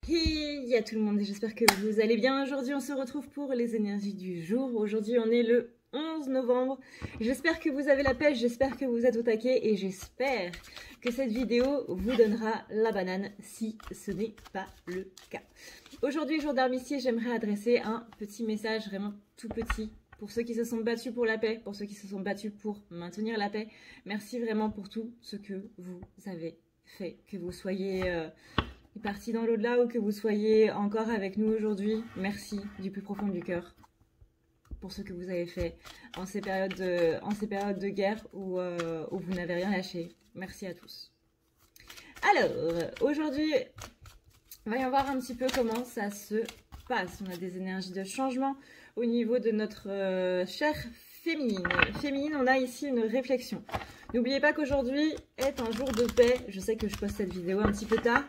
Hey à tout le monde, j'espère que vous allez bien. Aujourd'hui on se retrouve pour les énergies du jour. Aujourd'hui on est le 11 novembre. J'espère que vous avez la pêche, j'espère que vous êtes au taquet et j'espère que cette vidéo vous donnera la banane si ce n'est pas le cas. Aujourd'hui, jour d'armistice, j'aimerais adresser un petit message vraiment tout petit pour ceux qui se sont battus pour la paix, pour ceux qui se sont battus pour maintenir la paix. Merci vraiment pour tout ce que vous avez fait, que vous soyez parti dans l'au-delà ou que vous soyez encore avec nous aujourd'hui. Merci du plus profond du cœur pour ce que vous avez fait en ces périodes de guerre où vous n'avez rien lâché. Merci à tous. Alors, aujourd'hui, voyons voir un petit peu comment ça se passe. On a des énergies de changement au niveau de notre chair féminine. Féminine, on a ici une réflexion. N'oubliez pas qu'aujourd'hui est un jour de paix. Je sais que je poste cette vidéo un petit peu tard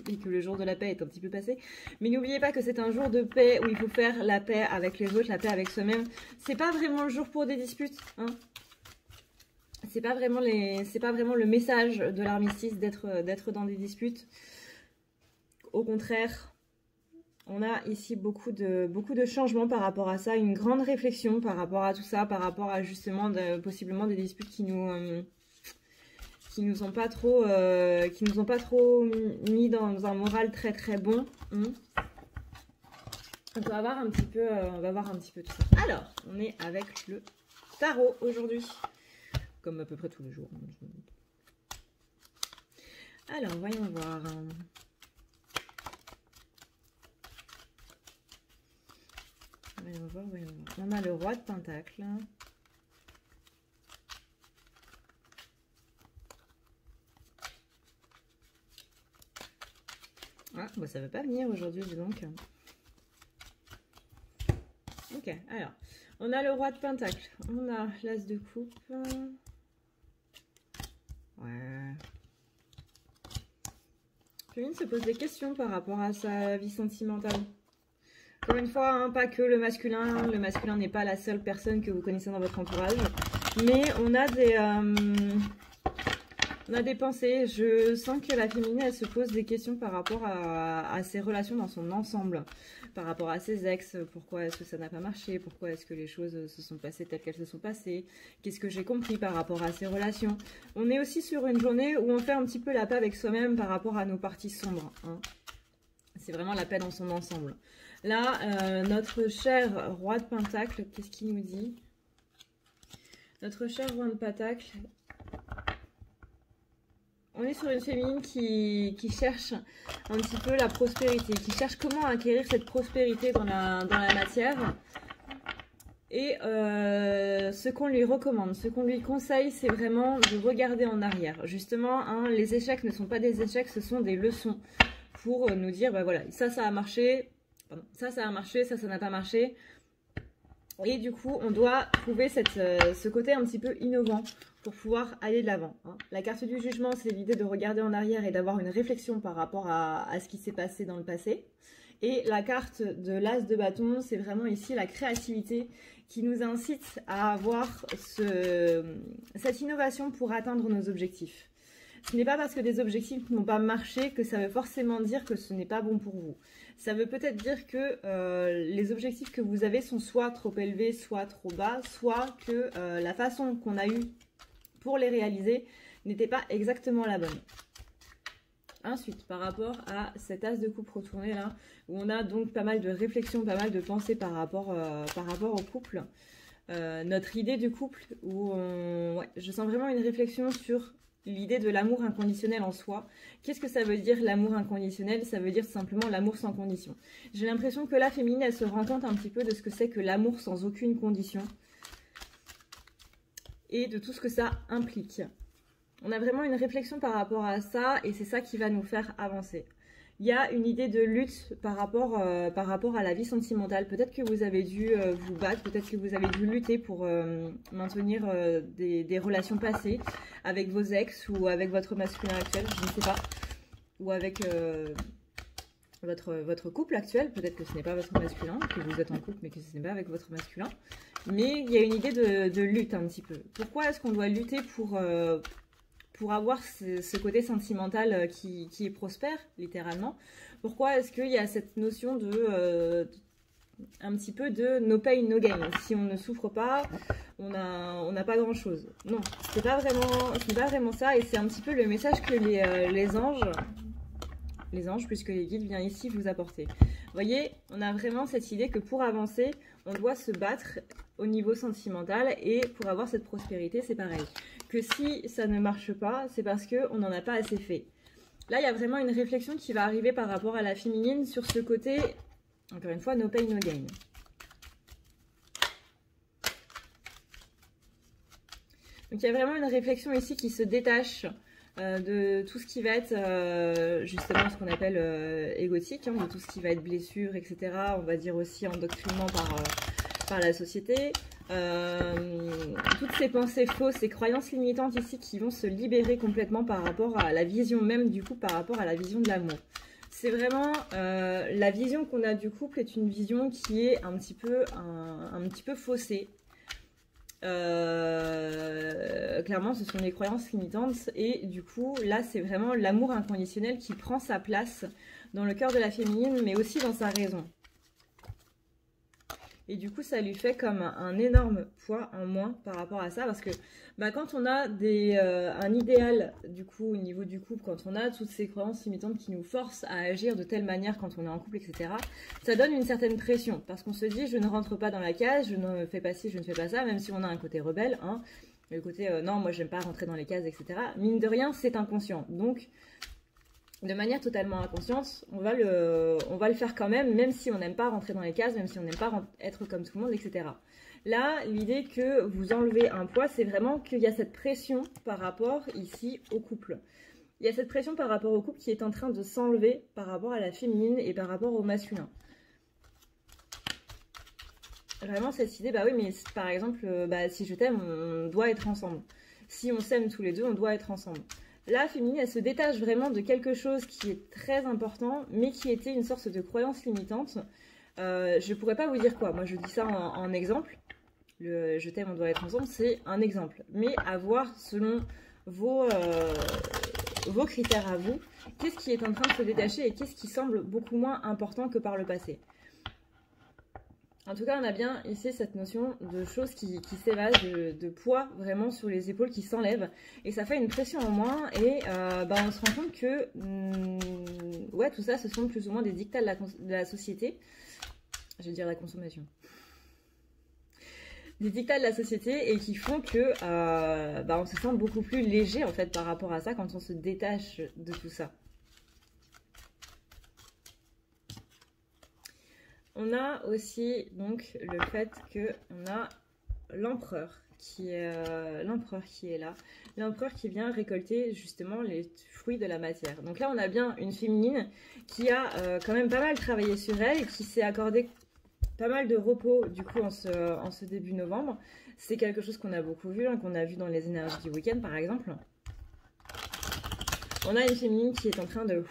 et que le jour de la paix est un petit peu passé. Mais n'oubliez pas que c'est un jour de paix où il faut faire la paix avec les autres, la paix avec soi-même. C'est pas vraiment le jour pour des disputes, hein. C'est pas vraiment le message de l'armistice d'être dans des disputes. Au contraire, on a ici beaucoup de changements par rapport à ça, une grande réflexion par rapport à tout ça, par rapport à justement possiblement des disputes qui nous ont pas trop mis dans un moral très très bon. On va voir un petit peu tout ça. Alors, on est avec le tarot aujourd'hui, comme à peu près tous les jours. Alors, voyons voir. Voyons voir. On a le roi de Pentacle. Ah, bah ça veut pas venir aujourd'hui, dis donc. Ok, alors, on a le roi de Pentacle. On a l'as de coupe. Ouais. Féline se pose des questions par rapport à sa vie sentimentale. Encore une fois, hein, pas que le masculin. Le masculin n'est pas la seule personne que vous connaissez dans votre entourage. Mais on a des pensées. Je sens que la féminine, elle se pose des questions par rapport à ses relations dans son ensemble. Par rapport à ses ex. Pourquoi est-ce que ça n'a pas marché? Pourquoi est-ce que les choses se sont passées telles qu'elles se sont passées? Qu'est-ce que j'ai compris par rapport à ses relations? On est aussi sur une journée où on fait un petit peu la paix avec soi-même par rapport à nos parties sombres, hein. C'est vraiment la paix dans son ensemble. Là, notre cher roi de Pentacle, qu'est-ce qu'il nous dit? Notre cher roi de Pentacle, on est sur une féminine qui cherche un petit peu la prospérité, qui cherche comment acquérir cette prospérité dans la matière. Et ce qu'on lui recommande, ce qu'on lui conseille, c'est vraiment de regarder en arrière. Justement, hein, les échecs ne sont pas des échecs, ce sont des leçons pour nous dire, bah voilà, ça a marché. Pardon, ça a marché, ça n'a pas marché. Et du coup, on doit trouver ce côté un petit peu innovant pour pouvoir aller de l'avant, hein. La carte du jugement, c'est l'idée de regarder en arrière et d'avoir une réflexion par rapport à ce qui s'est passé dans le passé. Et la carte de l'as de bâton, c'est vraiment ici la créativité qui nous incite à avoir cette innovation pour atteindre nos objectifs. Ce n'est pas parce que des objectifs n'ont pas marché que ça veut forcément dire que ce n'est pas bon pour vous. Ça veut peut-être dire que les objectifs que vous avez sont soit trop élevés, soit trop bas, soit que la façon qu'on a eue pour les réaliser n'était pas exactement la bonne. Ensuite, par rapport à cet as de coupe retourné là, où on a donc pas mal de réflexions, pas mal de pensées par rapport au couple. Notre idée du couple, où je sens vraiment une réflexion sur l'idée de l'amour inconditionnel en soi. Qu'est-ce que ça veut dire l'amour inconditionnel? Ça veut dire simplement l'amour sans condition. J'ai l'impression que la féminine, elle se rend compte un petit peu de ce que c'est que l'amour sans aucune condition. Et de tout ce que ça implique. On a vraiment une réflexion par rapport à ça et c'est ça qui va nous faire avancer. Il y a une idée de lutte par rapport à la vie sentimentale. Peut-être que vous avez dû vous battre, peut-être que vous avez dû lutter pour maintenir des relations passées avec vos ex ou avec votre masculin actuel, je ne sais pas. Ou avec votre couple actuel. Peut-être que ce n'est pas votre masculin, que vous êtes en couple mais que ce n'est pas avec votre masculin. Mais il y a une idée de lutte un petit peu. Pourquoi est-ce qu'on doit lutter pour avoir ce côté sentimental qui est prospère, littéralement? Pourquoi est-ce qu'il y a cette notion de un petit peu de no pain, no gain? Si on ne souffre pas, on n'a pas grand-chose. Non, ce n'est pas vraiment ça, et c'est un petit peu le message que les anges, plus que les guides, viennent ici vous apporter. Vous voyez, on a vraiment cette idée que pour avancer, on doit se battre au niveau sentimental, et pour avoir cette prospérité, c'est pareil. Que si ça ne marche pas, c'est parce qu'on n'en a pas assez fait. Là, il y a vraiment une réflexion qui va arriver par rapport à la féminine sur ce côté, encore une fois, no pain, no gain. Donc, il y a vraiment une réflexion ici qui se détache de tout ce qui va être justement ce qu'on appelle égotique, hein, de tout ce qui va être blessure, etc. On va dire aussi endoctrinement par la société. Toutes ces pensées fausses, ces croyances limitantes ici qui vont se libérer complètement par rapport à la vision même du couple, par rapport à la vision de l'amour. C'est vraiment la vision qu'on a du couple est une vision qui est un petit peu faussée. Clairement, ce sont les croyances limitantes, et du coup, là, c'est vraiment l'amour inconditionnel qui prend sa place dans le cœur de la féminine, mais aussi dans sa raison. Et du coup, ça lui fait comme un énorme poids en moins par rapport à ça, parce que quand on a un idéal, du coup, au niveau du couple, quand on a toutes ces croyances limitantes qui nous forcent à agir de telle manière quand on est en couple, etc., ça donne une certaine pression, parce qu'on se dit, je ne rentre pas dans la case, je ne fais pas ci, je ne fais pas ça, même si on a un côté rebelle, hein, le côté, non, moi, j'aime pas rentrer dans les cases, etc. Mine de rien, c'est inconscient. Donc, de manière totalement inconsciente, on va le faire quand même si on n'aime pas rentrer dans les cases, même si on n'aime pas être comme tout le monde, etc. Là, l'idée que vous enlevez un poids, c'est vraiment qu'il y a cette pression par rapport ici au couple. Il y a cette pression par rapport au couple qui est en train de s'enlever par rapport à la féminine et par rapport au masculin. Vraiment cette idée, bah oui, mais par exemple, si je t'aime, on doit être ensemble. Si on s'aime tous les deux, on doit être ensemble. La féminine, elle se détache vraiment de quelque chose qui est très important, mais qui était une sorte de croyance limitante. Je ne pourrais pas vous dire quoi. Moi, je dis ça en exemple. Le je t'aime, on doit être ensemble, c'est un exemple. Mais à voir selon vos critères à vous, qu'est-ce qui est en train de se détacher et qu'est-ce qui semble beaucoup moins important que par le passé. En tout cas, on a bien ici cette notion de choses qui s'évasent, de poids vraiment sur les épaules qui s'enlèvent. Et ça fait une pression en moins. Et on se rend compte que ouais, tout ça, ce sont plus ou moins des dictats de la société. Je vais dire la consommation. Des dictats de la société, et qui font que on se sent beaucoup plus léger en fait par rapport à ça quand on se détache de tout ça. On a aussi donc le fait qu'on a l'empereur qui est là, l'empereur qui vient récolter justement les fruits de la matière. Donc là on a bien une féminine qui a quand même pas mal travaillé sur elle et qui s'est accordé pas mal de repos du coup en ce début novembre. C'est quelque chose qu'on a beaucoup vu, hein, qu'on a vu dans les énergies du week-end par exemple. On a une féminine qui est en train de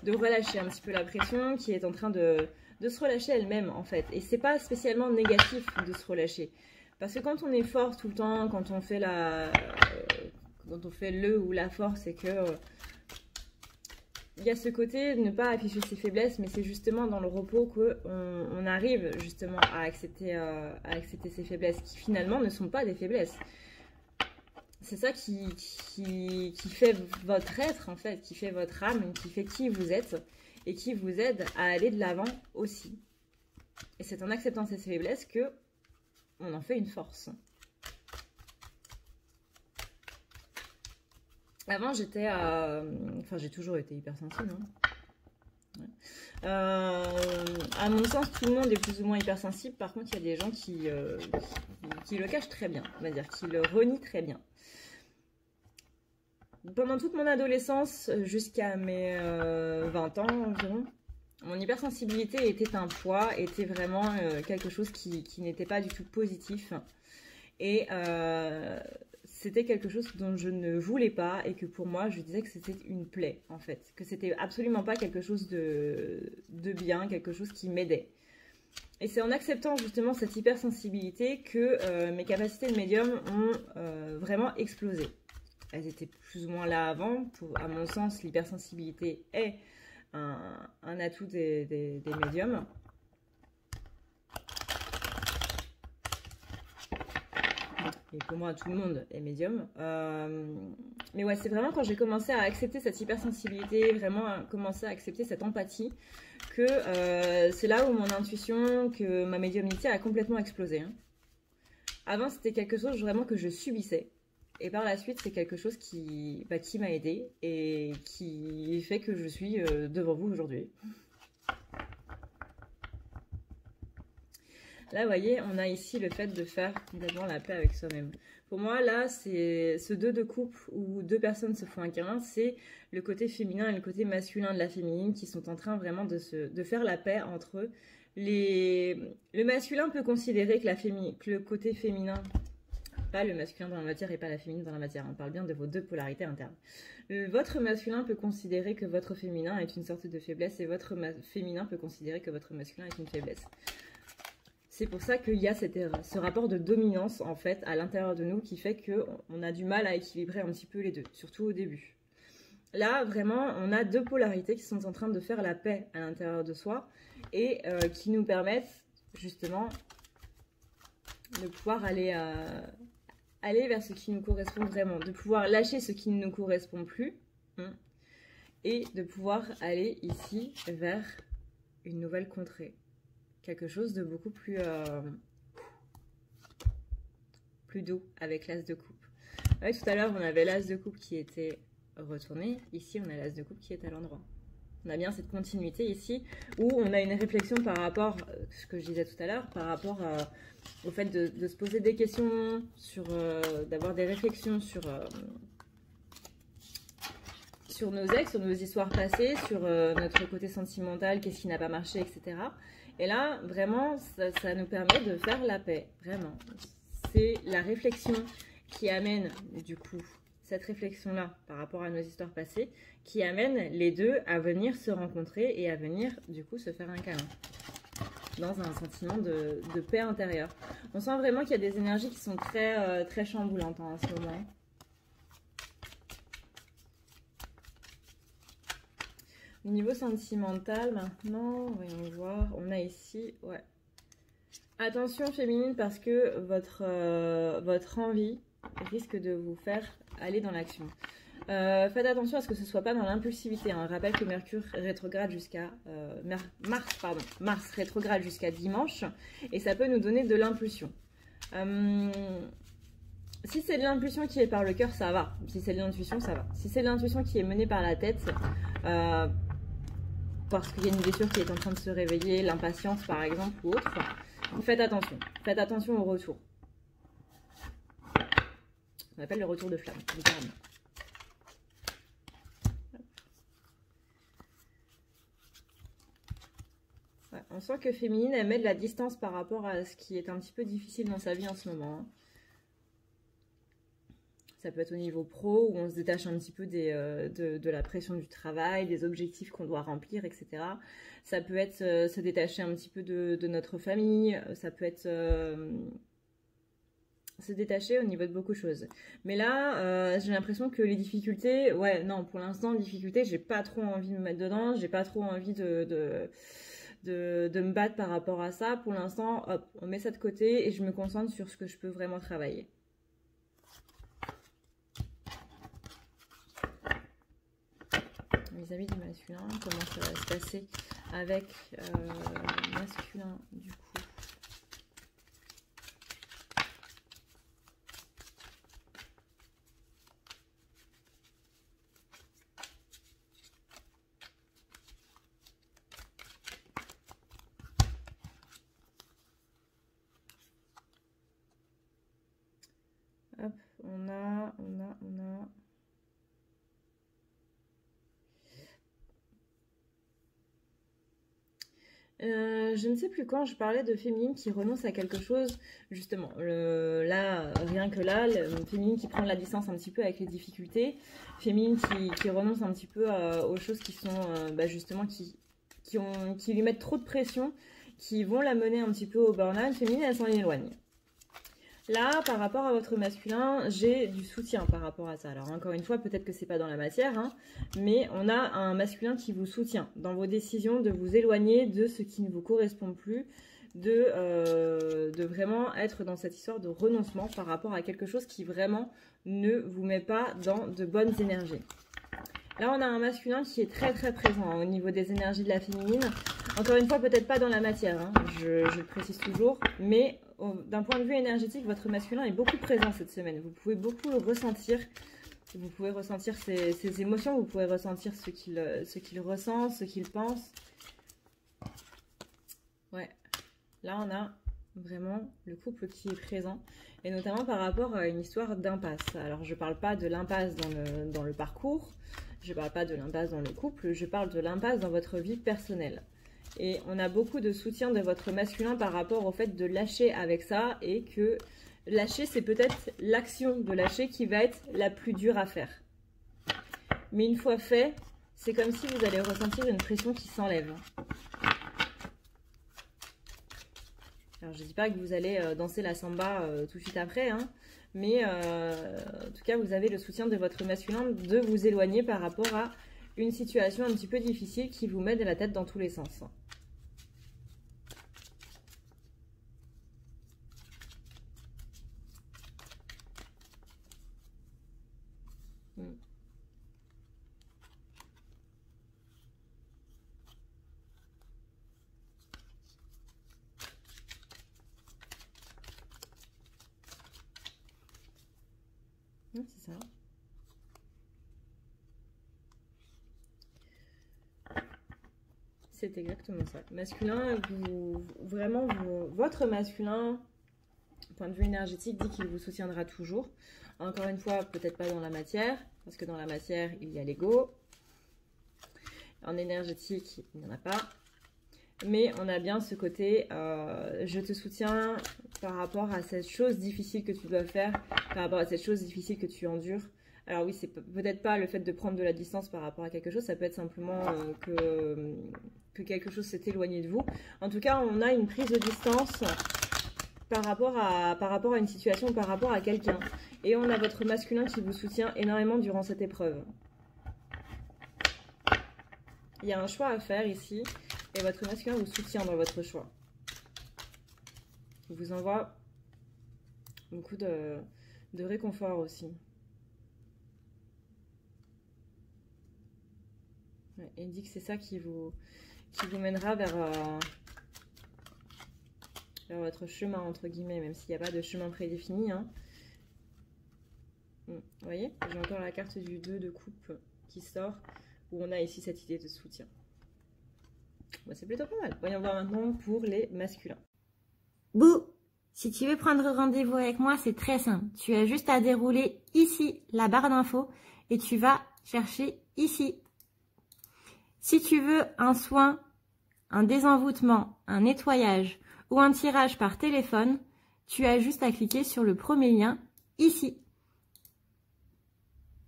relâcher un petit peu la pression, qui est en train de se relâcher elle-même en fait. Et c'est pas spécialement négatif de se relâcher. Parce que quand on est fort tout le temps, quand on fait le ou la force, c'est que il y a ce côté de ne pas afficher ses faiblesses, mais c'est justement dans le repos qu'on arrive justement à accepter ses faiblesses, qui finalement ne sont pas des faiblesses. C'est ça qui fait votre être, en fait, qui fait votre âme, qui fait qui vous êtes, et qui vous aide à aller de l'avant aussi. Et c'est en acceptant ces faiblesses que on en fait une force. Avant, j'étais enfin, j'ai toujours été hypersensible. Hein. Ouais. À mon sens, tout le monde est plus ou moins hypersensible. Par contre, il y a des gens qui le cachent très bien, on va dire, qui le renient très bien. Pendant toute mon adolescence, jusqu'à mes 20 ans environ, mon hypersensibilité était un poids, était vraiment quelque chose qui n'était pas du tout positif. Et c'était quelque chose dont je ne voulais pas, et que pour moi, je disais que c'était une plaie, en fait. Que c'était absolument pas quelque chose de bien, quelque chose qui m'aidait. Et c'est en acceptant justement cette hypersensibilité que mes capacités de médium ont vraiment explosé. Elles étaient plus ou moins là avant. À mon sens, l'hypersensibilité est un atout des médiums. Et pour moi, tout le monde est médium. Mais ouais, c'est vraiment quand j'ai commencé à accepter cette hypersensibilité, vraiment commencé à accepter cette empathie, que c'est là où mon intuition, que ma médiumnité a complètement explosé. Hein. Avant, c'était quelque chose vraiment que je subissais. Et par la suite, c'est quelque chose qui m'a aidée et qui fait que je suis devant vous aujourd'hui. Là, vous voyez, on a ici le fait de faire complètement la paix avec soi-même. Pour moi, là, c'est ce 2 de couple où 2 personnes se font un câlin, c'est le côté féminin et le côté masculin de la féminine qui sont en train vraiment de faire la paix entre eux. Le masculin peut considérer que le côté féminin, pas le masculin dans la matière et pas la féminine dans la matière, on parle bien de vos 2 polarités internes. Votre masculin peut considérer que votre féminin est une sorte de faiblesse et votre féminin peut considérer que votre masculin est une faiblesse. C'est pour ça qu'il y a ce rapport de dominance, en fait, à l'intérieur de nous qui fait qu'on a du mal à équilibrer un petit peu les deux, surtout au début. Là, vraiment, on a 2 polarités qui sont en train de faire la paix à l'intérieur de soi et qui nous permettent, justement, de pouvoir aller vers ce qui nous correspond vraiment, de pouvoir lâcher ce qui ne nous correspond plus et de pouvoir aller ici vers une nouvelle contrée. Quelque chose de beaucoup plus doux avec l'as de coupe. Ouais, tout à l'heure, on avait l'as de coupe qui était retourné. Ici, on a l'as de coupe qui est à l'endroit. On a bien cette continuité ici où on a une réflexion par rapport, ce que je disais tout à l'heure, par rapport au fait de se poser des questions, d'avoir des réflexions sur nos ex, sur nos histoires passées, sur notre côté sentimental, qu'est-ce qui n'a pas marché, etc. Et là, vraiment, ça nous permet de faire la paix, vraiment. C'est la réflexion qui amène, du coup, cette réflexion-là par rapport à nos histoires passées, qui amène les deux à venir se rencontrer et à venir, du coup, se faire un câlin. Dans un sentiment de paix intérieure. On sent vraiment qu'il y a des énergies qui sont très, très chamboulantes en ce moment. Au niveau sentimental, maintenant, voyons voir, on a ici, ouais. Attention féminine parce que votre envie risque de vous faire aller dans l'action. Faites attention à ce que ce ne soit pas dans l'impulsivité. Hein. Rappelle que Mercure rétrograde jusqu'à Mars rétrograde jusqu'à dimanche et ça peut nous donner de l'impulsion. Si c'est de l'impulsion qui est par le cœur, ça va. Si c'est de l'intuition, ça va. Si c'est de l'intuition qui est menée par la tête, parce qu'il y a une blessure qui est en train de se réveiller, l'impatience par exemple ou autre, faites attention. Faites attention au retour. On appelle le retour de flamme, littéralement. Ouais, on sent que féminine, elle met de la distance par rapport à ce qui est un petit peu difficile dans sa vie en ce moment. Hein. Ça peut être au niveau pro, où on se détache un petit peu de la pression du travail, des objectifs qu'on doit remplir, etc. Ça peut être se détacher un petit peu de notre famille, ça peut être se détacher au niveau de beaucoup de choses. Mais là, j'ai l'impression que les difficultés, ouais, non, pour l'instant, les difficultés, j'ai pas trop envie de me mettre dedans, j'ai pas trop envie de me battre par rapport à ça. Pour l'instant, hop, on met ça de côté et je me concentre sur ce que je peux vraiment travailler. Vis-à-vis du masculin, comment ça va se passer avec masculin du coup. Hop, on a. Je ne sais plus quand je parlais de féminine qui renonce à quelque chose, justement, là, rien que là, féminine qui prend de la distance un petit peu avec les difficultés, féminine qui renonce un petit peu aux choses qui sont, justement, qui lui mettent trop de pression, qui vont la mener un petit peu au burn-out, féminine, elle s'en éloigne. Là, par rapport à votre masculin, j'ai du soutien par rapport à ça. Alors, encore une fois, peut-être que c'est pas dans la matière, hein, mais on a un masculin qui vous soutient dans vos décisions de vous éloigner de ce qui ne vous correspond plus, de vraiment être dans cette histoire de renoncement par rapport à quelque chose qui vraiment ne vous met pas dans de bonnes énergies. Là, on a un masculin qui est très très présent hein, au niveau des énergies de la féminine. Encore une fois, peut-être pas dans la matière, hein, je le précise toujours, mais d'un point de vue énergétique, votre masculin est beaucoup présent cette semaine. Vous pouvez beaucoup le ressentir. Vous pouvez ressentir ses émotions, vous pouvez ressentir ce qu'il ressent, ce qu'il pense. Ouais, là on a vraiment le couple qui est présent. Et notamment par rapport à une histoire d'impasse. Alors je ne parle pas de l'impasse dans le parcours, je ne parle pas de l'impasse dans le couple, je parle de l'impasse dans votre vie personnelle. Et on a beaucoup de soutien de votre masculin par rapport au fait de lâcher avec ça et que lâcher, c'est peut-être l'action de lâcher qui va être la plus dure à faire. Mais une fois fait, c'est comme si vous allez ressentir une pression qui s'enlève. Alors, je ne dis pas que vous allez danser la samba tout de suite après, hein, mais en tout cas, vous avez le soutien de votre masculin de vous éloigner par rapport à une situation un petit peu difficile qui vous met de la tête dans tous les sens. C'est ça. C'est exactement ça. Masculin, votre masculin, point de vue énergétique, dit qu'il vous soutiendra toujours. Encore une fois, peut-être pas dans la matière, parce que dans la matière, il y a l'ego. En énergétique, il n'y en a pas. Mais on a bien ce côté, je te soutiens par rapport à cette chose difficile que tu dois faire, par rapport à cette chose difficile que tu endures. Alors oui, c'est peut-être pas le fait de prendre de la distance par rapport à quelque chose, ça peut être simplement que quelque chose s'est éloigné de vous. En tout cas, on a une prise de distance par rapport à une situation, par rapport à quelqu'un. Et on a votre masculin qui vous soutient énormément durant cette épreuve. Il y a un choix à faire ici. Et votre masculin vous soutient dans votre choix. Il vous envoie beaucoup de réconfort aussi. Ouais, il dit que c'est ça qui vous mènera vers votre chemin, entre guillemets, même s'il n'y a pas de chemin prédéfini. Hein. Vous voyez, j'ai encore la carte du 2 de coupe qui sort, où on a ici cette idée de soutien. Bah, c'est plutôt pas mal. Voyons voir maintenant pour les masculins. Bouh! Si tu veux prendre rendez-vous avec moi, c'est très simple. Tu as juste à dérouler ici la barre d'infos et tu vas chercher ici. Si tu veux un soin, un désenvoûtement, un nettoyage ou un tirage par téléphone, tu as juste à cliquer sur le premier lien ici.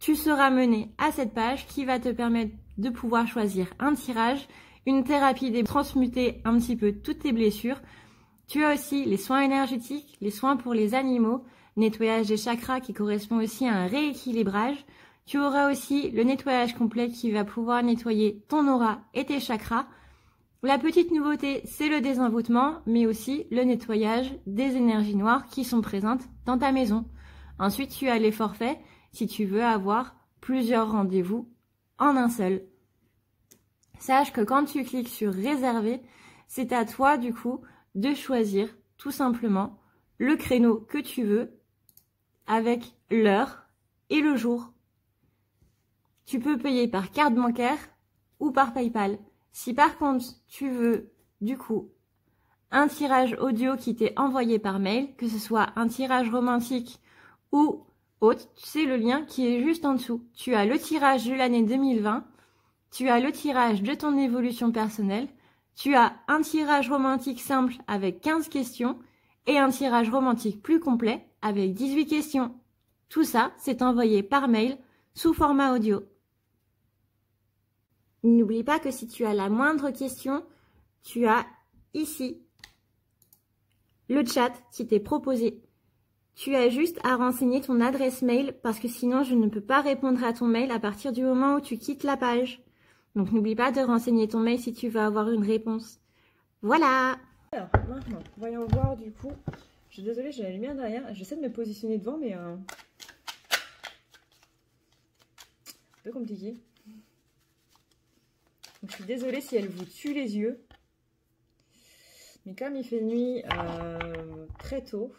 Tu seras mené à cette page qui va te permettre de pouvoir choisir un tirage, une thérapie des transmuter un petit peu toutes tes blessures. Tu as aussi les soins énergétiques, les soins pour les animaux, nettoyage des chakras qui correspond aussi à un rééquilibrage. Tu auras aussi le nettoyage complet qui va pouvoir nettoyer ton aura et tes chakras. La petite nouveauté, c'est le désenvoûtement, mais aussi le nettoyage des énergies noires qui sont présentes dans ta maison. Ensuite, tu as les forfaits si tu veux avoir plusieurs rendez-vous en un seul. Sache que quand tu cliques sur réserver, c'est à toi du coup de choisir tout simplement le créneau que tu veux avec l'heure et le jour. Tu peux payer par carte bancaire ou par PayPal. Si par contre tu veux du coup un tirage audio qui t'est envoyé par mail, que ce soit un tirage romantique ou autre, c'est le lien qui est juste en dessous. Tu as le tirage de l'année 2020, tu as le tirage de ton évolution personnelle, tu as un tirage romantique simple avec 15 questions et un tirage romantique plus complet avec 18 questions. Tout ça, c'est envoyé par mail sous format audio. N'oublie pas que si tu as la moindre question, tu as ici le chat qui t'est proposé. Tu as juste à renseigner ton adresse mail parce que sinon je ne peux pas répondre à ton mail à partir du moment où tu quittes la page. Donc n'oublie pas de renseigner ton mail si tu veux avoir une réponse. Voilà. Alors maintenant, voyons voir du coup. Je suis désolée, j'ai la lumière derrière. J'essaie de me positionner devant, mais un peu compliqué. Donc, je suis désolée si elle vous tue les yeux. Mais comme il fait nuit très tôt,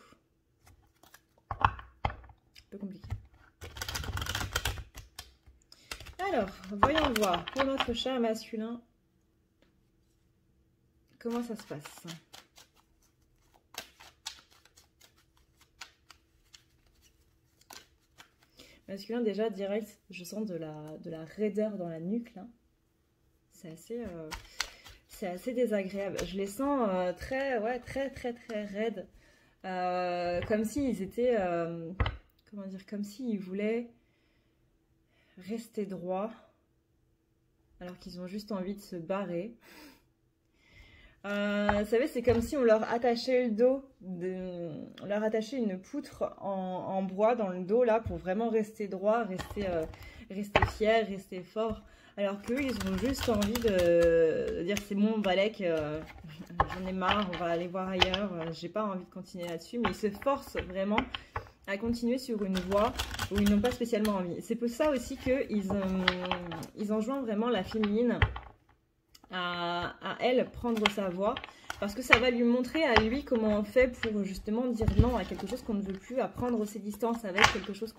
un peu compliqué. Alors, voyons voir pour notre chat masculin comment ça se passe. Masculin, déjà direct, je sens de la raideur dans la nuque là. C'est assez désagréable. Je les sens très raides. Comme s'ils étaient, comment dire, comme s'ils voulaient rester droits, alors qu'ils ont juste envie de se barrer. Vous savez, c'est comme si on leur attachait le dos, on leur attachait une poutre en bois dans le dos là pour vraiment rester droit, rester fier, rester fort. Alors qu'eux, ils ont juste envie de dire c'est bon, Balek, j'en ai marre, on va aller voir ailleurs, j'ai pas envie de continuer là-dessus. Mais ils se forcent vraiment à continuer sur une voie où ils n'ont pas spécialement envie. C'est pour ça aussi qu'ils enjoignent vraiment la féminine à elle prendre sa voie. Parce que ça va lui montrer à lui comment on fait pour justement dire non à quelque chose qu'on ne veut plus, à prendre ses distances avec quelque chose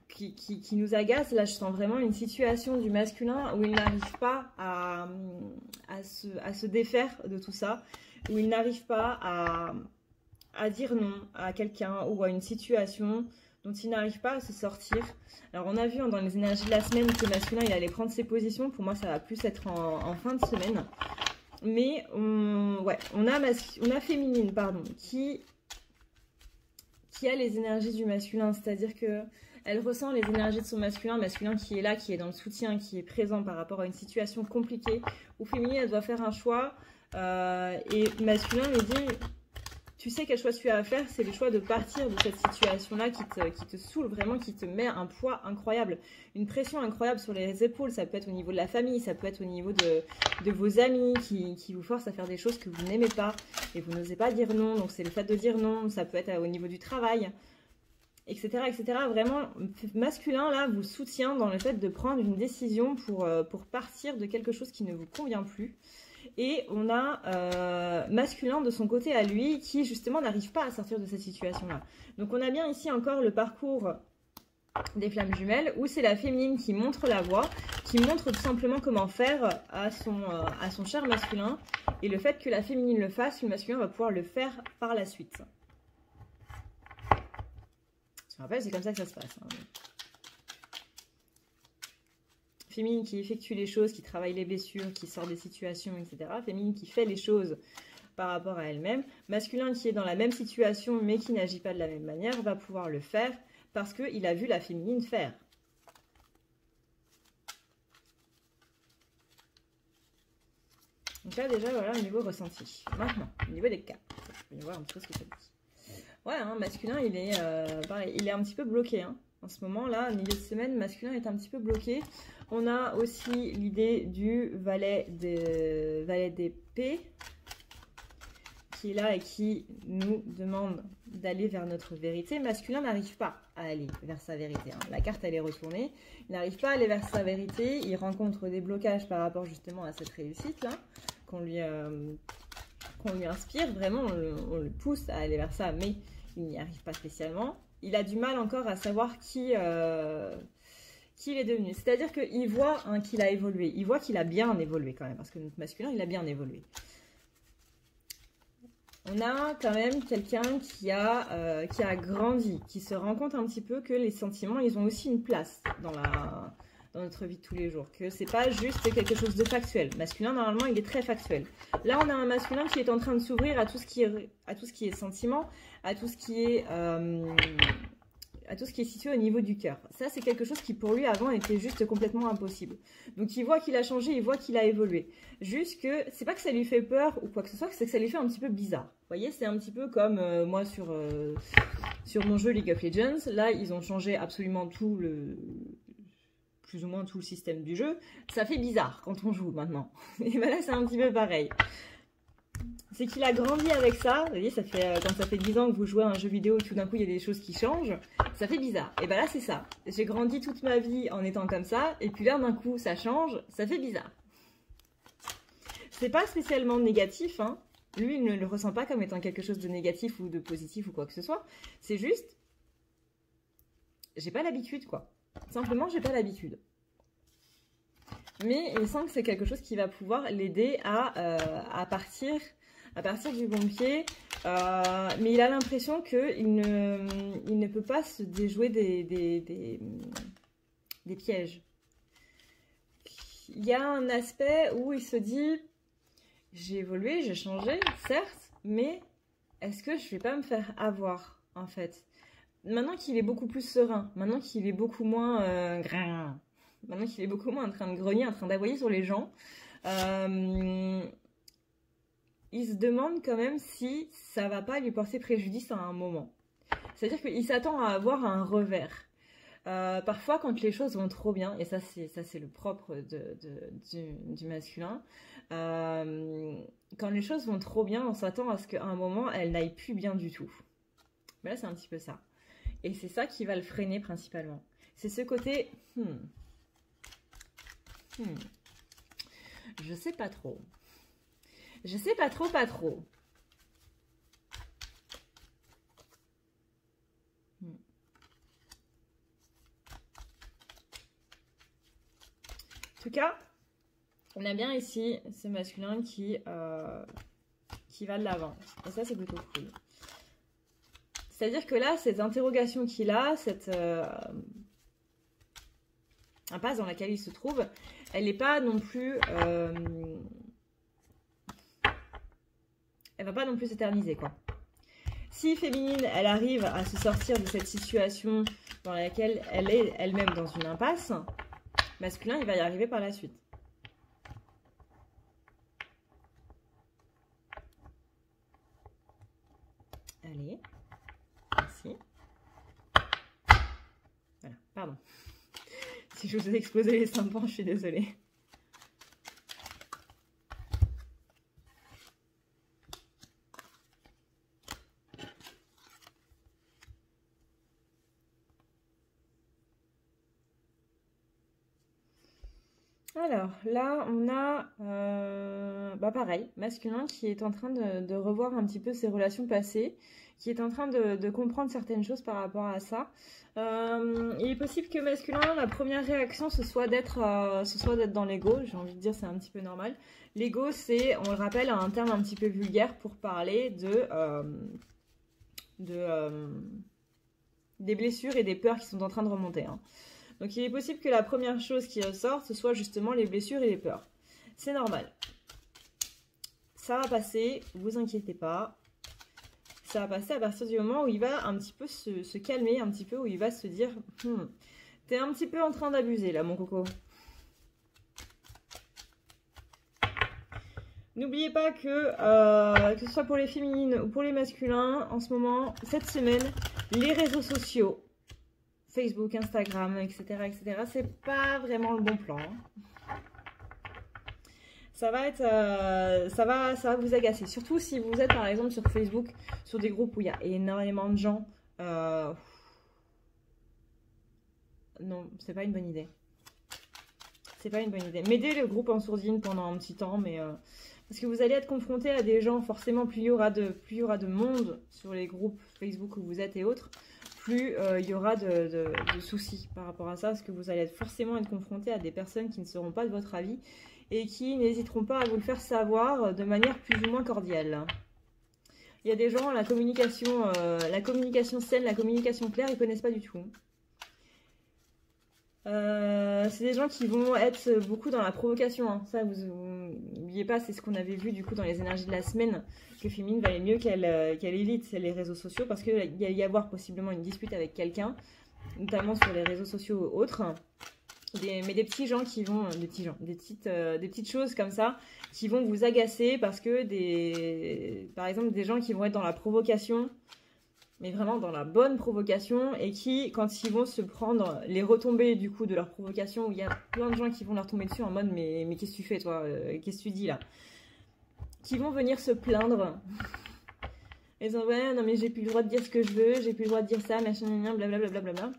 qui nous agace. Là, je sens vraiment une situation du masculin où il n'arrive pas à se défaire de tout ça, où il n'arrive pas à dire non à quelqu'un ou à une situation dont il n'arrive pas à se sortir. Alors, on a vu dans les énergies de la semaine que le masculin, il allait prendre ses positions. Pour moi, ça va plus être en fin de semaine. Mais on a féminine, pardon, qui a les énergies du masculin, c'est-à-dire que elle ressent les énergies de son masculin qui est là, qui est dans le soutien, qui est présent par rapport à une situation compliquée, où féminine, elle doit faire un choix, et masculin lui dit, tu sais quel choix tu as à faire, c'est le choix de partir de cette situation-là qui te saoule vraiment, qui te met un poids incroyable, une pression incroyable sur les épaules. Ça peut être au niveau de la famille, ça peut être au niveau de vos amis qui vous forcent à faire des choses que vous n'aimez pas et vous n'osez pas dire non. Donc c'est le fait de dire non, ça peut être au niveau du travail, etc. etc. Vraiment, masculin là vous soutient dans le fait de prendre une décision pour partir de quelque chose qui ne vous convient plus. Et on a masculin de son côté à lui qui justement n'arrive pas à sortir de cette situation-là. Donc on a bien ici encore le parcours des flammes jumelles où c'est la féminine qui montre la voie, qui montre tout simplement comment faire à son cher masculin. Et le fait que la féminine le fasse, le masculin va pouvoir le faire par la suite. Je me rappelle, c'est comme ça que ça se passe. Hein. Féminine qui effectue les choses, qui travaille les blessures, qui sort des situations, etc. Féminine qui fait les choses par rapport à elle-même. Masculin qui est dans la même situation mais qui n'agit pas de la même manière va pouvoir le faire parce qu'il a vu la féminine faire. Donc là déjà voilà au niveau ressenti. Maintenant, au niveau des cas, je vais voir un petit peu ce que ça dit. Ouais, hein, masculin il est pareil, il est un petit peu bloqué. Hein. En ce moment-là, milieu de semaine, masculin est un petit peu bloqué. On a aussi l'idée du valet d'épée qui est là et qui nous demande d'aller vers notre vérité. Masculin n'arrive pas à aller vers sa vérité. Hein. La carte, elle est retournée. Il n'arrive pas à aller vers sa vérité. Il rencontre des blocages par rapport justement à cette réussite-là qu'on lui inspire. Vraiment, on le pousse à aller vers ça, mais il n'y arrive pas spécialement. Il a du mal encore à savoir qui il est devenu. C'est-à-dire qu'il voit qu'il a évolué. Il voit qu'il a bien évolué quand même. Parce que notre masculin, il a bien évolué. On a quand même quelqu'un qui a grandi. Qui se rend compte un petit peu que les sentiments, ils ont aussi une place dans notre vie de tous les jours. Que c'est pas juste quelque chose de factuel. Masculin, normalement, il est très factuel. Là, on a un masculin qui est en train de s'ouvrir à tout ce qui est sentiment, à tout ce qui est à tout ce qui est situé au niveau du cœur. Ça, c'est quelque chose qui pour lui avant était juste complètement impossible. Donc il voit qu'il a changé, il voit qu'il a évolué. Juste que c'est pas que ça lui fait peur ou quoi que ce soit, c'est que ça lui fait un petit peu bizarre. Vous voyez, c'est un petit peu comme moi sur mon jeu League of Legends. Là, ils ont changé absolument tout plus ou moins tout le système du jeu. Ça fait bizarre quand on joue maintenant. Et ben là, c'est un petit peu pareil. C'est qu'il a grandi avec ça. Vous voyez, ça fait, quand ça fait 10 ans que vous jouez à un jeu vidéo et tout d'un coup il y a des choses qui changent, ça fait bizarre. Et ben là c'est ça. J'ai grandi toute ma vie en étant comme ça, et puis là d'un coup ça change, ça fait bizarre. C'est pas spécialement négatif, hein. Lui il ne le ressent pas comme étant quelque chose de négatif ou de positif ou quoi que ce soit. C'est juste, j'ai pas l'habitude quoi. Simplement j'ai pas l'habitude. Mais il sent que c'est quelque chose qui va pouvoir l'aider à partir du bon pied. Mais il a l'impression qu'il ne peut pas se déjouer des pièges. Il y a un aspect où il se dit, j'ai évolué, j'ai changé, certes, mais est-ce que je vais pas me faire avoir, en fait? Maintenant qu'il est beaucoup plus serein, maintenant qu'il est beaucoup moins grain. Maintenant qu'il est beaucoup moins en train de grogner, en train d'aboyer sur les gens, il se demande quand même si ça va pas lui porter préjudice à un moment. C'est-à-dire qu'il s'attend à avoir un revers. Parfois, quand les choses vont trop bien, et ça c'est le propre du masculin, quand les choses vont trop bien, on s'attend à ce qu'à un moment, elles n'aillent plus bien du tout. Mais là, c'est un petit peu ça. Et c'est ça qui va le freiner principalement. C'est ce côté... Je sais pas trop. Je sais pas trop, pas trop. En tout cas, on a bien ici ce masculin qui va de l'avant. Et ça, c'est plutôt cool. C'est-à-dire que là, cette interrogation qu'il a, cette impasse dans laquelle il se trouve, elle n'est pas non plus... elle va pas non plus s'éterniser, quoi. Si féminine, elle arrive à se sortir de cette situation dans laquelle elle est elle-même dans une impasse, masculin, il va y arriver par la suite. Allez. Merci. Voilà, pardon. Si je vous ai explosé les tympans, je suis désolée. Alors, là, on a, pareil, masculin qui est en train de revoir un petit peu ses relations passées, qui est en train de comprendre certaines choses par rapport à ça. Il est possible que masculin, la première réaction, ce soit d'être dans l'ego. J'ai envie de dire, c'est un petit peu normal. L'ego, c'est, on le rappelle, un terme un petit peu vulgaire pour parler des blessures et des peurs qui sont en train de remonter, hein. Donc il est possible que la première chose qui ressorte, ce soit justement les blessures et les peurs. C'est normal. Ça va passer, vous inquiétez pas. Ça va passer à partir du moment où il va un petit peu se calmer, un petit peu, où il va se dire t'es un petit peu en train d'abuser là, mon coco. N'oubliez pas que ce soit pour les féminines ou pour les masculins, en ce moment, cette semaine, les réseaux sociaux, Facebook, Instagram, etc., c'est pas vraiment le bon plan. Ça va vous agacer. Surtout si vous êtes par exemple sur Facebook, sur des groupes où il y a énormément de gens. Non, c'est pas une bonne idée. C'est pas une bonne idée. Mettez le groupe en sourdine pendant un petit temps, mais parce que vous allez être confronté à des gens, forcément, plus il y aura de monde sur les groupes Facebook où vous êtes et autres, plus il y aura de soucis par rapport à ça, parce que vous allez forcément être confronté à des personnes qui ne seront pas de votre avis et qui n'hésiteront pas à vous le faire savoir de manière plus ou moins cordiale. Il y a des gens, la communication saine, la communication claire, ils ne connaissent pas du tout. C'est des gens qui vont être beaucoup dans la provocation, hein. Ça, vous n'oubliez pas, c'est ce qu'on avait vu du coup dans les énergies de la semaine, que féminine valait mieux qu'elle évite les réseaux sociaux, parce qu'il y a y avoir possiblement une dispute avec quelqu'un, notamment sur les réseaux sociaux ou autres. Mais des petits gens qui vont, des petites choses comme ça, qui vont vous agacer parce que par exemple, des gens qui vont être dans la provocation, mais vraiment dans la bonne provocation, et qui, quand ils vont se prendre les retombées du coup de leur provocation, où il y a plein de gens qui vont leur tomber dessus en mode mais qu'est-ce que tu fais toi, qu'est-ce que tu dis là, qui vont venir se plaindre. Ils disent ouais non mais j'ai plus le droit de dire ce que je veux, j'ai plus le droit de dire ça, machin, blablabla, blablabla.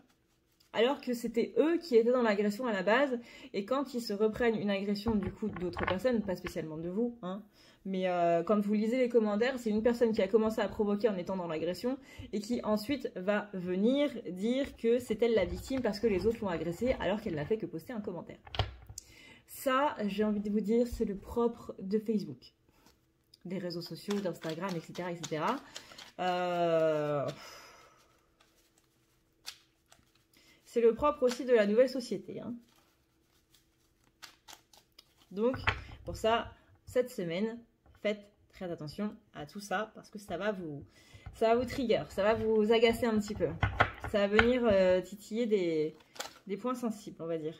Alors que c'était eux qui étaient dans l'agression à la base, et quand ils se reprennent une agression du coup d'autres personnes, pas spécialement de vous, hein, mais quand vous lisez les commentaires, c'est une personne qui a commencé à provoquer en étant dans l'agression, et qui ensuite va venir dire que c'est elle la victime parce que les autres l'ont agressée, alors qu'elle n'a fait que poster un commentaire. Ça, j'ai envie de vous dire, c'est le propre de Facebook, des réseaux sociaux, d'Instagram, etc. etc. C'est le propre aussi de la nouvelle société, hein. Donc, pour ça, cette semaine, faites très attention à tout ça, parce que ça va vous trigger, ça va vous agacer un petit peu. Ça va venir titiller des points sensibles, on va dire.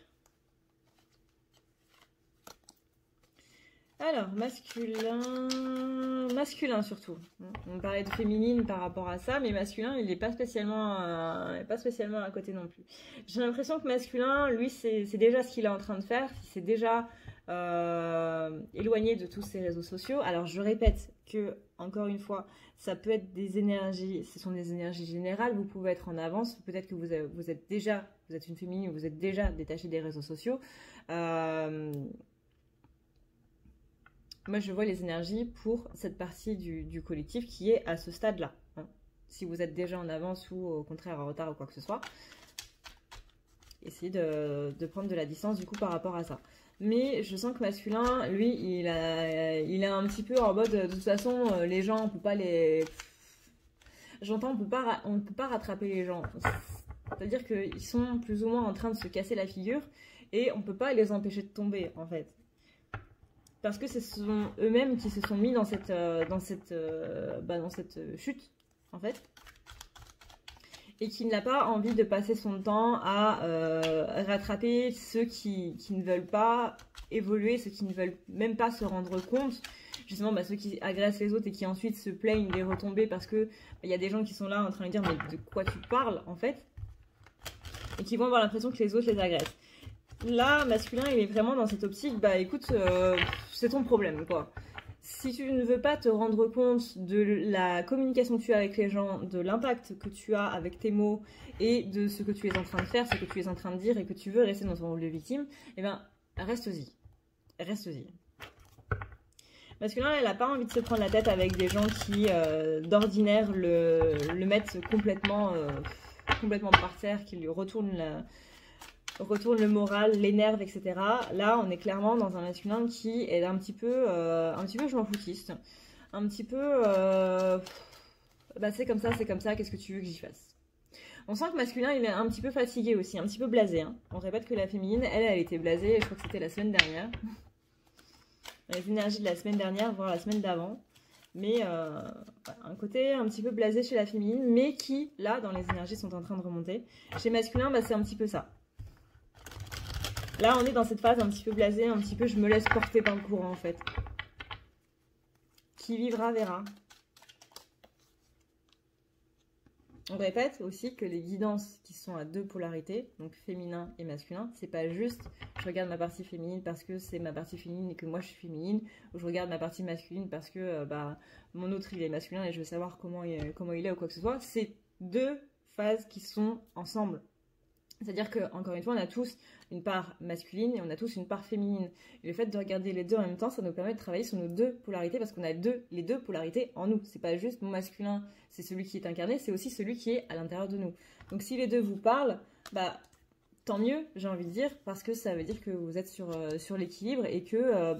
Alors, masculin surtout. On parlait de féminine par rapport à ça, mais masculin, il n'est pas spécialement à côté non plus. J'ai l'impression que masculin, lui, c'est déjà ce qu'il est en train de faire. Il s'est déjà éloigné de tous ces réseaux sociaux. Alors, je répète que, encore une fois, ça peut être des énergies, ce sont des énergies générales. Vous pouvez être en avance. Peut-être que vous êtes une féminine, vous êtes déjà détaché des réseaux sociaux. Moi, je vois les énergies pour cette partie du collectif qui est à ce stade-là, hein. Si vous êtes déjà en avance ou au contraire en retard ou quoi que ce soit, essayez de prendre de la distance du coup par rapport à ça. Mais je sens que masculin, lui, il est un petit peu en mode de toute façon, les gens, on peut pas les... J'entends, on ne peut pas rattraper les gens. C'est-à-dire qu'ils sont plus ou moins en train de se casser la figure et on ne peut pas les empêcher de tomber en fait. Parce que ce sont eux-mêmes qui se sont mis dans cette chute, en fait. Et qui n'a pas envie de passer son temps à rattraper ceux qui ne veulent pas évoluer, ceux qui ne veulent même pas se rendre compte. Justement, ceux qui agressent les autres et qui ensuite se plaignent des retombées parce que y a des gens qui sont là en train de dire mais de quoi tu parles, en fait. Et qui vont avoir l'impression que les autres les agressent. Là, masculin, il est vraiment dans cette optique, écoute, c'est ton problème, quoi. Si tu ne veux pas te rendre compte de la communication que tu as avec les gens, de l'impact que tu as avec tes mots et de ce que tu es en train de faire, ce que tu es en train de dire et que tu veux rester dans ton rôle de victime, eh ben, reste-y. Reste-y. Masculin, elle n'a pas envie de se prendre la tête avec des gens qui, d'ordinaire, le mettent complètement par terre, qui lui retournent le moral, l'énerve, etc. Là, on est clairement dans un masculin qui est un petit peu je m'en foutiste. Un petit peu, c'est comme ça, qu'est-ce que tu veux que j'y fasse? On sent que masculin, il est un petit peu fatigué aussi, un petit peu blasé, hein. On répète que la féminine, elle était blasée, je crois que c'était la semaine dernière. Les énergies de la semaine dernière, voire la semaine d'avant. Mais un côté un petit peu blasé chez la féminine, mais qui, là, dans les énergies, sont en train de remonter. Chez masculin, c'est un petit peu ça. Là, on est dans cette phase un petit peu blasée, un petit peu je me laisse porter par le courant, en fait. Qui vivra, verra. On répète aussi que les guidances qui sont à deux polarités, donc féminin et masculin, c'est pas juste je regarde ma partie féminine parce que c'est ma partie féminine et que moi je suis féminine, ou je regarde ma partie masculine parce que mon autre il est masculin et je veux savoir comment il est ou quoi que ce soit. C'est deux phases qui sont ensemble. C'est-à-dire qu'encore une fois, on a tous une part masculine et on a tous une part féminine. Et le fait de regarder les deux en même temps, ça nous permet de travailler sur nos deux polarités parce qu'on a les deux polarités en nous. C'est pas juste mon masculin, c'est celui qui est incarné, c'est aussi celui qui est à l'intérieur de nous. Donc si les deux vous parlent, tant mieux, j'ai envie de dire, parce que ça veut dire que vous êtes sur l'équilibre et que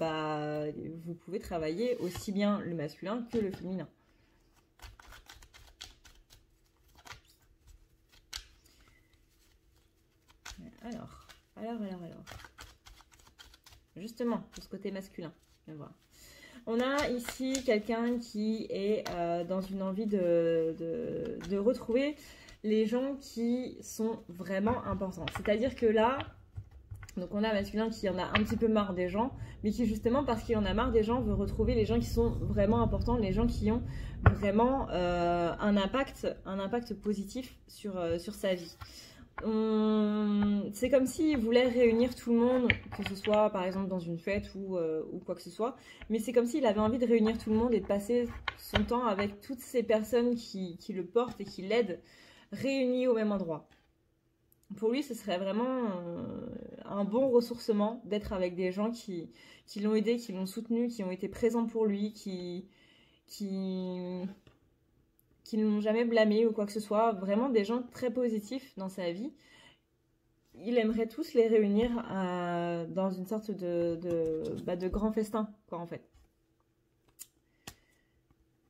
vous pouvez travailler aussi bien le masculin que le féminin. Alors, Alors. Justement, de ce côté masculin. On a ici quelqu'un qui est dans une envie de retrouver les gens qui sont vraiment importants. C'est-à-dire que là, donc on a un masculin qui en a un petit peu marre des gens, mais qui justement, parce qu'il en a marre des gens, veut retrouver les gens qui sont vraiment importants, les gens qui ont vraiment un impact positif sur sa vie. C'est comme s'il voulait réunir tout le monde, que ce soit par exemple dans une fête ou quoi que ce soit, mais c'est comme s'il avait envie de réunir tout le monde et de passer son temps avec toutes ces personnes qui le portent et qui l'aident, réunies au même endroit. Pour lui, ce serait vraiment un bon ressourcement d'être avec des gens qui l'ont aidé, qui l'ont soutenu, qui ont été présents pour lui, qui ne l'ont jamais blâmé ou quoi que ce soit. Vraiment des gens très positifs dans sa vie. Il aimerait tous les réunir dans une sorte de grand festin, quoi, en fait.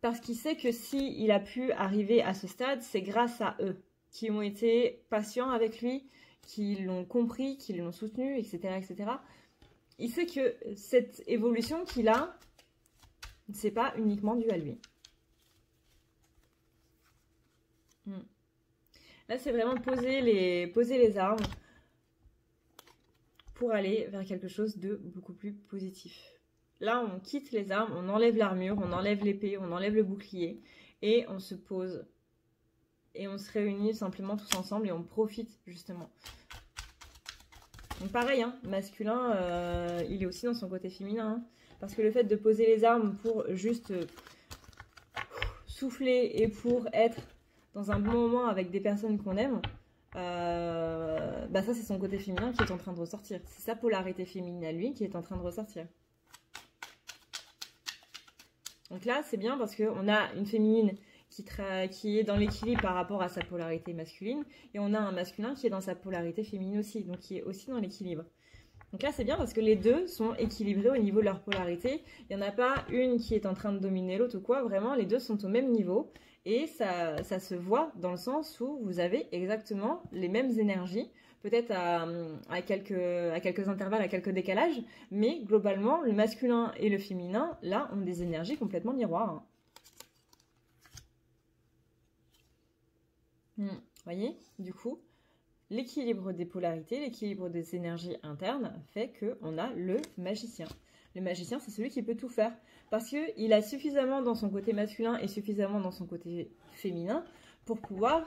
Parce qu'il sait que s'il a pu arriver à ce stade, c'est grâce à eux, qui ont été patients avec lui, qui l'ont compris, qui l'ont soutenu, etc., etc. Il sait que cette évolution qu'il a, c'est pas uniquement dû à lui. Là, c'est vraiment poser les armes pour aller vers quelque chose de beaucoup plus positif. Là, on quitte les armes, on enlève l'armure, on enlève l'épée, on enlève le bouclier et on se pose. Et on se réunit simplement tous ensemble et on profite justement. Donc pareil, hein, masculin, il est aussi dans son côté féminin. Hein, parce que le fait de poser les armes pour juste souffler et pour être dans un bon moment avec des personnes qu'on aime, ça c'est son côté féminin qui est en train de ressortir. C'est sa polarité féminine à lui qui est en train de ressortir. Donc là, c'est bien parce qu'on a une féminine qui est dans l'équilibre par rapport à sa polarité masculine, et on a un masculin qui est dans sa polarité féminine aussi, donc qui est aussi dans l'équilibre. Donc là, c'est bien parce que les deux sont équilibrés au niveau de leur polarité. Il n'y en a pas une qui est en train de dominer l'autre ou quoi. Vraiment, les deux sont au même niveau. Et ça se voit dans le sens où vous avez exactement les mêmes énergies. Peut-être à quelques intervalles, à quelques décalages. Mais globalement, le masculin et le féminin, là, ont des énergies complètement miroirs. Voyez, du coup, l'équilibre des polarités, l'équilibre des énergies internes fait qu'on a le magicien. Le magicien, c'est celui qui peut tout faire. Parce qu'il a suffisamment dans son côté masculin et suffisamment dans son côté féminin pour pouvoir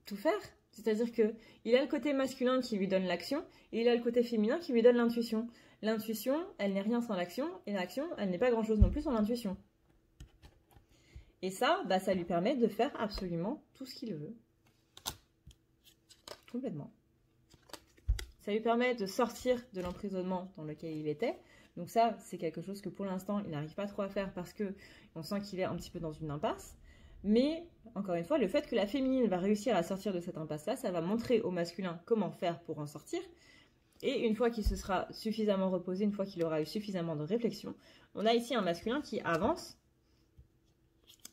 tout faire. C'est-à-dire qu'il a le côté masculin qui lui donne l'action et il a le côté féminin qui lui donne l'intuition. L'intuition, elle n'est rien sans l'action et l'action, elle n'est pas grand-chose non plus sans l'intuition. Et ça, ça lui permet de faire absolument tout ce qu'il veut. Complètement. Ça lui permet de sortir de l'emprisonnement dans lequel il était. Donc ça, c'est quelque chose que pour l'instant, il n'arrive pas trop à faire parce qu'on sent qu'il est un petit peu dans une impasse. Mais, encore une fois, le fait que la féminine va réussir à sortir de cette impasse-là, ça va montrer au masculin comment faire pour en sortir. Et une fois qu'il se sera suffisamment reposé, une fois qu'il aura eu suffisamment de réflexion, on a ici un masculin qui avance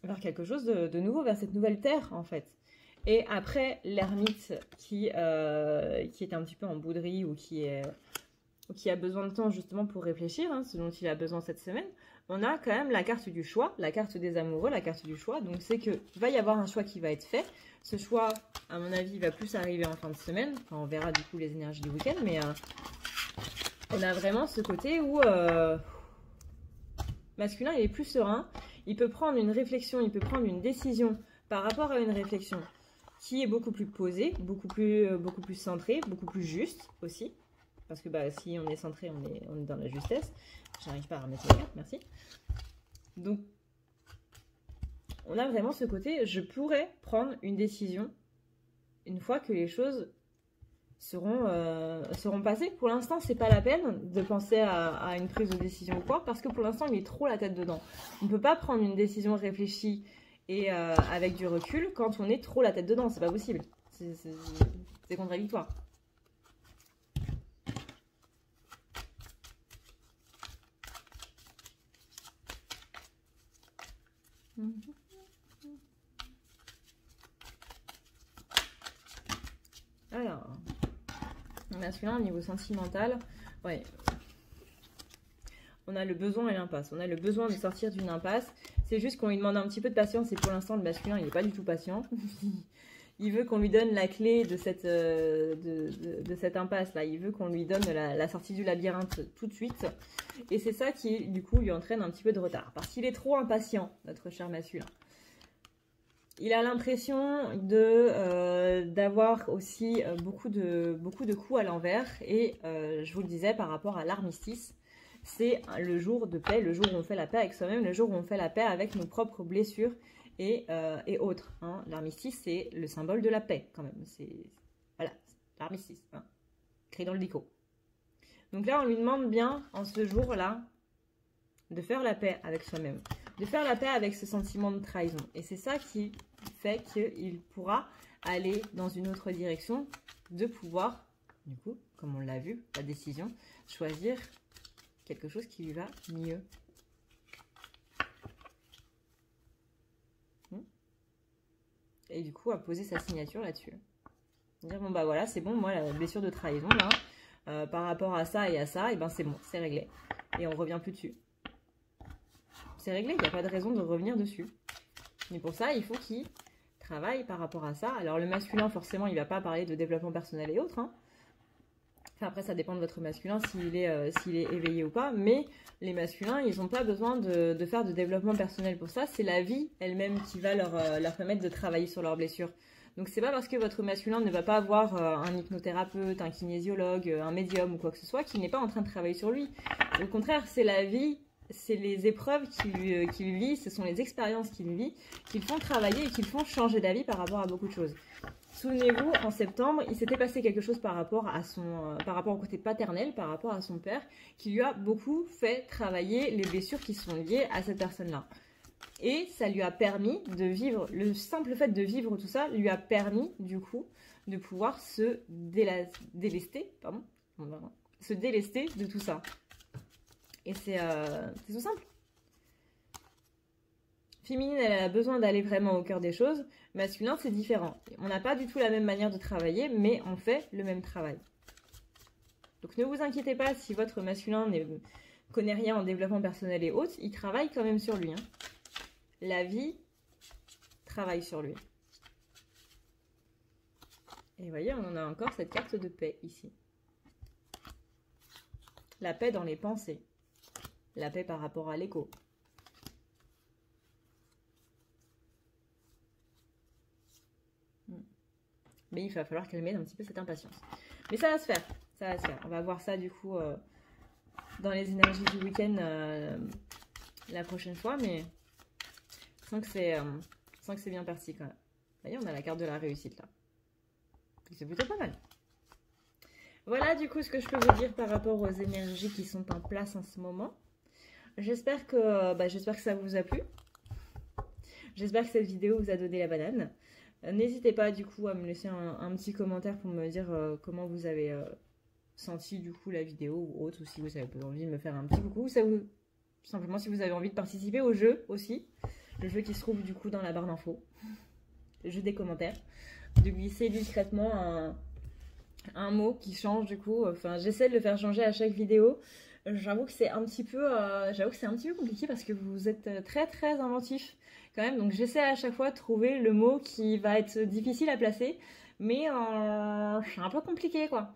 vers quelque chose de nouveau, vers cette nouvelle terre, en fait. Et après l'ermite qui est un petit peu en bouderie ou qui a besoin de temps justement pour réfléchir, ce dont il a besoin cette semaine, on a quand même la carte du choix, la carte des amoureux, la carte du choix. Donc c'est qu'il va y avoir un choix qui va être fait. Ce choix, à mon avis, va plus arriver en fin de semaine. Enfin, on verra du coup les énergies du week-end, mais on a vraiment ce côté où masculin, il est plus serein. Il peut prendre une réflexion, il peut prendre une décision par rapport à une réflexion qui est beaucoup plus posée, beaucoup plus centrée, beaucoup plus juste aussi. Parce que si on est centré, on est dans la justesse. J'arrive pas à remettre les cartes, merci. Donc, on a vraiment ce côté, je pourrais prendre une décision une fois que les choses seront passées. Pour l'instant, c'est pas la peine de penser à une prise de décision ou quoi, parce que pour l'instant, il est trop la tête dedans. On ne peut pas prendre une décision réfléchie et avec du recul quand on est trop la tête dedans. C'est pas possible. C'est contradictoire. Alors, Masculin, au niveau sentimental, ouais. On a le besoin et l'impasse. On a le besoin de sortir d'une impasse. C'est juste qu'on lui demande un petit peu de patience. Et pour l'instant, le masculin, il n'est pas du tout patient. Il veut qu'on lui donne la clé de cette impasse-là. Il veut qu'on lui donne la sortie du labyrinthe tout de suite. Et c'est ça qui, du coup, lui entraîne un petit peu de retard. Parce qu'il est trop impatient, notre cher masculin. Il a l'impression d'avoir aussi beaucoup de coups à l'envers. Et je vous le disais, par rapport à l'armistice, c'est le jour de paix, le jour où on fait la paix avec soi-même, le jour où on fait la paix avec nos propres blessures et autres. Hein. L'armistice, c'est le symbole de la paix, quand même. Voilà, l'armistice, hein, écrit dans le dico. Donc là, on lui demande bien, en ce jour-là, de faire la paix avec soi-même, de faire la paix avec ce sentiment de trahison. Et c'est ça qui fait qu'il pourra aller dans une autre direction, de pouvoir, du coup, comme on l'a vu, la décision, choisir quelque chose qui lui va mieux. Et du coup, à poser sa signature là-dessus. Dire, bon bah voilà, c'est bon, moi la blessure de trahison, là, par rapport à ça, et ben c'est bon, c'est réglé. Et on revient plus dessus. C'est réglé, il n'y a pas de raison de revenir dessus. Mais pour ça, il faut qu'il travaille par rapport à ça. Alors le masculin, forcément, il ne va pas parler de développement personnel et autres, hein. Enfin, après, ça dépend de votre masculin, s'il est éveillé ou pas. Mais les masculins, ils n'ont pas besoin de faire de développement personnel pour ça. C'est la vie elle-même qui va leur permettre de travailler sur leurs blessures. Donc, c'est pas parce que votre masculin ne va pas avoir un hypnothérapeute, un kinésiologue, un médium ou quoi que ce soit qu'il n'est pas en train de travailler sur lui. Au contraire, c'est la vie, c'est les épreuves qu'il vit, ce sont les expériences qu'il vit, qui le font travailler et qui le font changer d'avis par rapport à beaucoup de choses. Souvenez-vous, en septembre, il s'était passé quelque chose par rapport au côté paternel, par rapport à son père, qui lui a beaucoup fait travailler les blessures qui sont liées à cette personne-là. Et ça lui a permis de vivre, le simple fait de vivre tout ça, lui a permis, du coup, de pouvoir se délester de tout ça. Et c'est tout simple. Féminine, elle a besoin d'aller vraiment au cœur des choses. Masculin, c'est différent. On n'a pas du tout la même manière de travailler, mais on fait le même travail. Donc ne vous inquiétez pas si votre masculin ne connaît rien en développement personnel et autres, il travaille quand même sur lui. Hein. La vie travaille sur lui. Et vous voyez, on a encore cette carte de paix ici. La paix dans les pensées. La paix par rapport à l'écho. Mais il va falloir calmer un petit peu cette impatience. Mais ça va se faire. Ça va se faire. On va voir ça du coup dans les énergies du week-end la prochaine fois. Mais je sens que c'est bien parti quand même. Vous voyez, on a la carte de la réussite là. C'est plutôt pas mal. Voilà du coup ce que je peux vous dire par rapport aux énergies qui sont en place en ce moment. J'espère que ça vous a plu. J'espère que cette vidéo vous a donné la banane. N'hésitez pas du coup à me laisser un petit commentaire pour me dire comment vous avez senti du coup la vidéo ou autre, ou si vous avez envie de me faire un petit coucou, simplement si vous avez envie de participer au jeu aussi, le jeu qui se trouve du coup dans la barre d'infos, le jeu des commentaires, de glisser discrètement un mot qui change du coup, enfin j'essaie de le faire changer à chaque vidéo. J'avoue que c'est un petit peu compliqué parce que vous êtes très très inventif quand même, donc j'essaie à chaque fois de trouver le mot qui va être difficile à placer, mais c'est un peu compliqué quoi.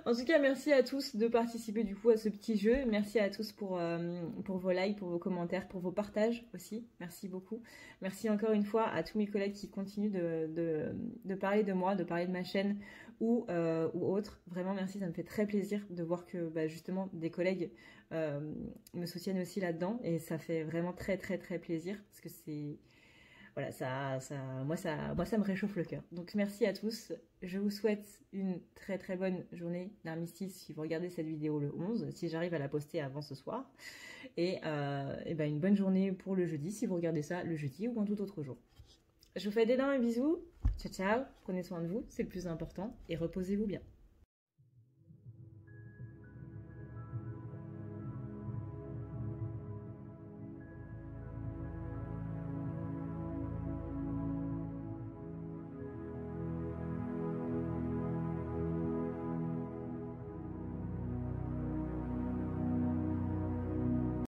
En tout cas, merci à tous de participer du coup à ce petit jeu. Merci à tous pour vos likes, pour vos commentaires, pour vos partages aussi. Merci beaucoup. Merci encore une fois à tous mes collègues qui continuent de parler de moi, de parler de ma chaîne ou autre. Vraiment merci, ça me fait très plaisir de voir que justement des collègues me soutiennent aussi là-dedans. Et ça fait vraiment très très très plaisir parce que c'est... Voilà, moi ça me réchauffe le cœur. Donc merci à tous. Je vous souhaite une très très bonne journée d'armistice si vous regardez cette vidéo le 11, si j'arrive à la poster avant ce soir. Et une bonne journée pour le jeudi si vous regardez ça le jeudi ou un tout autre jour. Je vous fais d'énormes bisous. Ciao ciao, prenez soin de vous, c'est le plus important et reposez-vous bien.